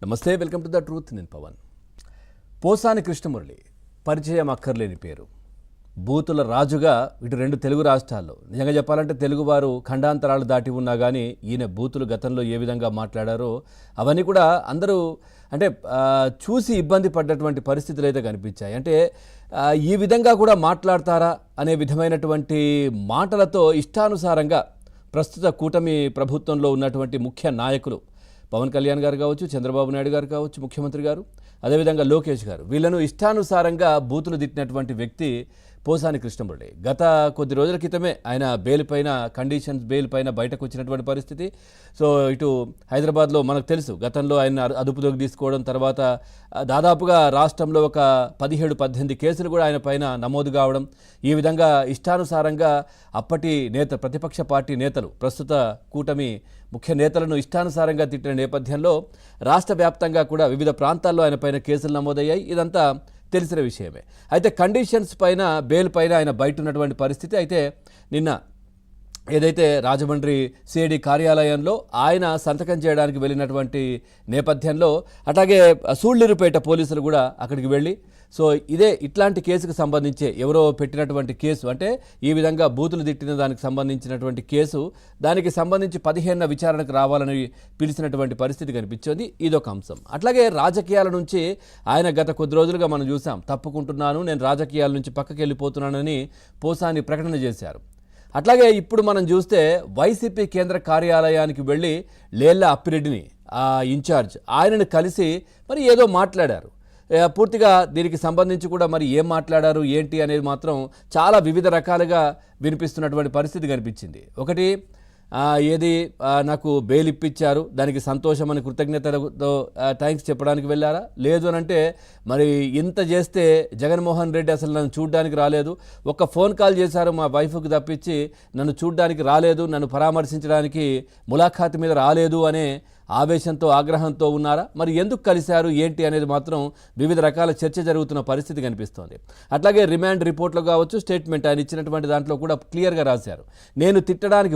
నమస్తే, welcome to the truth. నేను పవన్. పోసాని కృష్ణమురళి పరిచయం అక్కర్లేని పేరు. బూతుల రాజుగా ఇటు రెండు తెలుగు రాష్ట్రాల్లో, నిజంగా చెప్పాలంటే తెలుగువారు ఖండాంతరాలు దాటి ఉన్నా కానీ ఈయన బూతులు గతంలో ఏ విధంగా మాట్లాడారో అవన్నీ కూడా అందరూ అంటే చూసి ఇబ్బంది పడ్డటువంటి పరిస్థితులు అయితే కనిపించాయి. అంటే ఈ విధంగా కూడా మాట్లాడతారా అనే విధమైనటువంటి మాటలతో ఇష్టానుసారంగా ప్రస్తుత కూటమి ప్రభుత్వంలో ఉన్నటువంటి ముఖ్య నాయకులు పవన్ కళ్యాణ్ గారు కావచ్చు, చంద్రబాబు నాయుడు గారు కావచ్చు, ముఖ్యమంత్రి గారు, అదేవిధంగా లోకేష్ గారు, వీళ్ళను ఇష్టానుసారంగా బూతులు తిట్టినటువంటి వ్యక్తి పోసాని కృష్ణమురళి. గత కొద్ది రోజుల క్రితమే ఆయన బెయిల్ పైన, కండిషన్స్ బెయిల్ పైన బయటకు వచ్చినటువంటి పరిస్థితి. సో ఇటు హైదరాబాద్లో మనకు తెలుసు, గతంలో ఆయన అదుపులోకి తీసుకోవడం, తర్వాత దాదాపుగా రాష్ట్రంలో ఒక 17-18 కేసులు కూడా ఆయన పైన నమోదు కావడం, ఈ విధంగా ఇష్టానుసారంగా అప్పటి ప్రతిపక్ష పార్టీ నేతలు, ప్రస్తుత కూటమి ముఖ్య నేతలను ఇష్టానుసారంగా తిట్టిన నేపథ్యంలో రాష్ట్ర వ్యాప్తంగా కూడా వివిధ ప్రాంతాల్లో ఆయన పైన కేసులు నమోదయ్యాయి. ఇదంతా తెలిసిన విషయమే. అయితే కండిషన్స్ పైన, బెయిల్ పైన ఆయన బయట ఉన్నటువంటి పరిస్థితి. అయితే నిన్న ఏదైతే రాజమండ్రి సిఐడి కార్యాలయంలో ఆయన సంతకం చేయడానికి వెళ్ళినటువంటి నేపథ్యంలో, అట్లాగే సూళ్లూరుపేట పోలీసులు కూడా అక్కడికి వెళ్ళి, సో ఇట్లాంటి కేసుకు సంబంధించే ఎవరో పెట్టినటువంటి కేసు, అంటే ఈ విధంగా బూతులు తిట్టిన దానికి సంబంధించినటువంటి కేసు, దానికి సంబంధించి 15న విచారణకు రావాలని పిలిచినటువంటి పరిస్థితి కనిపించింది. ఇదొక అంశం. అట్లాగే రాజకీయాల నుంచి ఆయన గత కొద్ది రోజులుగా మనం చూసాం, తప్పుకుంటున్నాను, నేను రాజకీయాల నుంచి పక్కకి వెళ్ళిపోతున్నానని పోసాని ప్రకటన చేశారు. అట్లాగే ఇప్పుడు మనం చూస్తే వైసీపీ కేంద్ర కార్యాలయానికి వెళ్ళి లేళ్ల అప్పిరెడ్డిని, ఇన్ఛార్జ్, ఆయనను కలిసి మరి ఏదో మాట్లాడారు. పూర్తిగా దీనికి సంబంధించి కూడా మరి ఏం మాట్లాడారు ఏంటి అనేది మాత్రం చాలా వివిధ రకాలుగా వినిపిస్తున్నటువంటి పరిస్థితి కనిపించింది. ఒకటి, నాకు బెయిల్ ఇప్పించారు, దానికి సంతోషమని కృతజ్ఞతలతో థ్యాంక్స్ చెప్పడానికి వెళ్ళారా? లేదు అని అంటే మరి ఇంత చేస్తే జగన్మోహన్ రెడ్డి అసలు నన్ను చూడడానికి రాలేదు, ఒక్క ఫోన్ కాల్ చేశారు మా వైఫ్కి తప్పించి నన్ను చూడడానికి రాలేదు, నన్ను పరామర్శించడానికి ములాఖాత్ మీద రాలేదు అనే ఆవేశంతో, ఆగ్రహంతో ఉన్నారా? మరి ఎందుకు కలిశారు ఏంటి అనేది మాత్రం వివిధ రకాల చర్చ జరుగుతున్న పరిస్థితి కనిపిస్తోంది. అట్లాగే రిమాండ్ రిపోర్ట్లో కావచ్చు, స్టేట్మెంట్ ఆయన ఇచ్చినటువంటి దాంట్లో కూడా క్లియర్గా రాశారు, నేను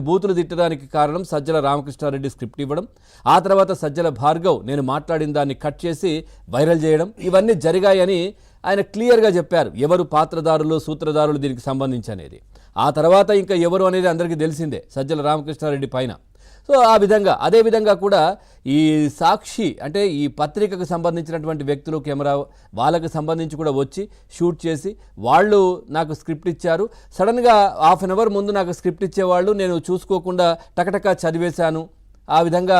బూతులు తిట్టడానికి కారణం సజ్జల రామకృష్ణారెడ్డి స్క్రిప్ట్ ఇవ్వడం, ఆ తర్వాత సజ్జల భార్గవ్ నేను మాట్లాడిన దాన్ని కట్ చేసి వైరల్ చేయడం, ఇవన్నీ జరిగాయని ఆయన క్లియర్గా చెప్పారు. ఎవరు పాత్రదారులు, సూత్రధారులు దీనికి సంబంధించి అనేది. ఆ తర్వాత ఇంకా ఎవరు అనేది అందరికీ తెలిసిందే, సజ్జల రామకృష్ణారెడ్డి పైన. సో ఆ విధంగా, అదేవిధంగా కూడా ఈ సాక్షి అంటే ఈ పత్రికకు సంబంధించినటువంటి వ్యక్తులు, కెమెరా వాళ్ళకు సంబంధించి కూడా వచ్చి షూట్ చేసి వాళ్ళు నాకు స్క్రిప్ట్ ఇచ్చారు, సడన్గా హాఫ్ అన్ అవర్ ముందు నాకు స్క్రిప్ట్ ఇచ్చేవాళ్ళు, నేను చూసుకోకుండా టకటకా చదివేశాను, ఆ విధంగా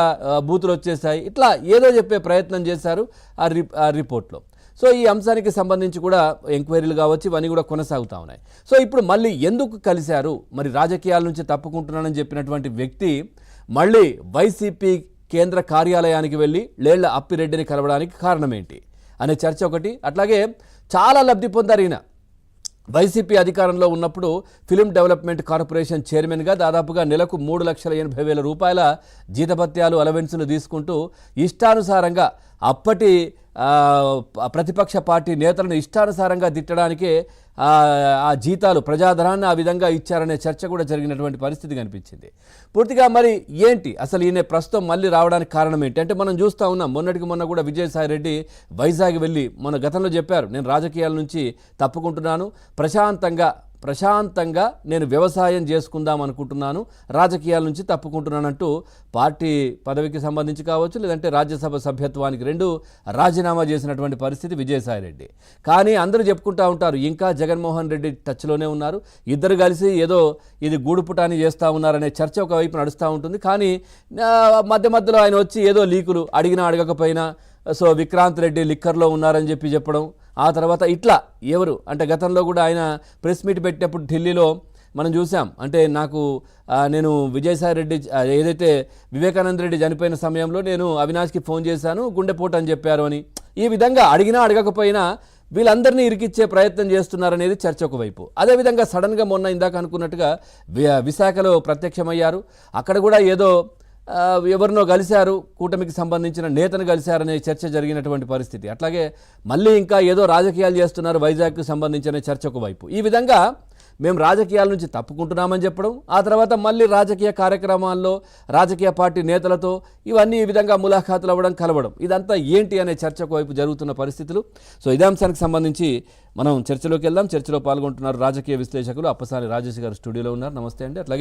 బూతులు వచ్చేసాయి, ఇట్లా ఏదో చెప్పే ప్రయత్నం చేశారు ఆ రిపోర్ట్లో. సో ఈ అంశానికి సంబంధించి కూడా ఎంక్వైరీలు కావచ్చు, ఇవన్నీ కూడా కొనసాగుతూ ఉన్నాయి. సో ఇప్పుడు మళ్ళీ ఎందుకు కలిశారు, మరి రాజకీయాల నుంచి తప్పుకుంటున్నానని చెప్పినటువంటి వ్యక్తి మళ్ళీ వైసీపీ కేంద్ర కార్యాలయానికి వెళ్ళి లేళ్ల అప్పిరెడ్డిని కలవడానికి కారణం ఏంటి అనే చర్చ ఒకటి. అట్లాగే చాలా లబ్ధి పొందారు ఈయన. వైసీపీ అధికారంలో ఉన్నప్పుడు ఫిల్మ్ డెవలప్మెంట్ కార్పొరేషన్ చైర్మన్గా దాదాపుగా నెలకు 3,80,000 రూపాయల జీతభత్యాలు, అలవెన్సులు తీసుకుంటూ ఇష్టానుసారంగా అప్పటి ప్రతిపక్ష పార్టీ నేతలను ఇష్టానుసారంగా తిట్టడానికే ఆ జీతాలు, ప్రజాధనాన్ని ఆ విధంగా ఇచ్చారనే చర్చ కూడా జరిగినటువంటి పరిస్థితి కనిపించింది. పూర్తిగా మరి ఏంటి అసలు ఈయన ప్రస్తుతం మళ్ళీ రావడానికి కారణం ఏంటి అంటే, మనం చూస్తూ ఉన్నాం, మొన్నటికి మొన్న కూడా విజయసాయి రెడ్డి వైజాగ్ వెళ్ళి మొన్న గతంలో చెప్పారు, నేను రాజకీయాల నుంచి తప్పుకుంటున్నాను, ప్రశాంతంగా నేను వ్యవసాయం చేసుకుందాం అనుకుంటున్నాను, రాజకీయాల నుంచి తప్పుకుంటున్నానంటూ పార్టీ పదవికి సంబంధించి కావచ్చు, లేదంటే రాజ్యసభ సభ్యత్వానికి 2 రాజీనామా చేసినటువంటి పరిస్థితి విజయసాయి రెడ్డి. కానీ అందరూ చెప్పుకుంటూ ఉంటారు, ఇంకా జగన్మోహన్ రెడ్డి టచ్లోనే ఉన్నారు, ఇద్దరు కలిసి ఏదో ఇది గూడుపుటాని చేస్తూ ఉన్నారనే చర్చ ఒకవైపు నడుస్తూ ఉంటుంది. కానీ మధ్యలో ఆయన వచ్చి ఏదో లీకులు అడిగినా అడగకపోయినా, సో విక్రాంత్ రెడ్డి లిక్కర్లో ఉన్నారని చెప్పడం, ఆ తర్వాత ఇట్లా ఎవరు అంటే గతంలో కూడా ఆయన ప్రెస్ మీట్ పెట్టినప్పుడు ఢిల్లీలో మనం చూసాం, అంటే నేను విజయసాయి రెడ్డి ఏదైతే వివేకానంద రెడ్డి చనిపోయిన సమయంలో నేను అవినాష్కి ఫోన్ చేశాను, గుండెపోటు అని చెప్పారు అని, ఈ విధంగా అడిగినా అడగకపోయినా వీళ్ళందరినీ ఇరికిచ్చే ప్రయత్నం చేస్తున్నారనేది చర్చ ఒకవైపు. అదేవిధంగా సడన్గా మొన్న ఇందాక అనుకున్నట్టుగా విశాఖలో ప్రత్యక్షమయ్యారు, అక్కడ కూడా ఏదో ఎవరినో కలిశారు, కూటమికి సంబంధించిన నేతను కలిశారనే చర్చ జరిగినటువంటి పరిస్థితి. అట్లాగే మళ్ళీ ఇంకా ఏదో రాజకీయాలు చేస్తున్నారు వైజాగ్కి సంబంధించిన చర్చ ఒకవైపు. ఈ విధంగా మేము రాజకీయాల నుంచి తప్పుకుంటున్నామని చెప్పడం, ఆ తర్వాత మళ్ళీ రాజకీయ కార్యక్రమాల్లో రాజకీయ పార్టీ నేతలతో ఇవన్నీ ఈ విధంగా ములాఖాతులు అవ్వడం, కలవడం, ఇదంతా ఏంటి అనే చర్చకు వైపు జరుగుతున్న పరిస్థితులు. సో ఇదే అంశానికి సంబంధించి మనం చర్చలోకి వెళ్దాం. చర్చలో పాల్గొంటున్నారు రాజకీయ విశ్లేషకులు అప్పసాని రాజేష్ గారు స్టూడియోలో ఉన్నారు. నమస్తే అండి. అట్లాగే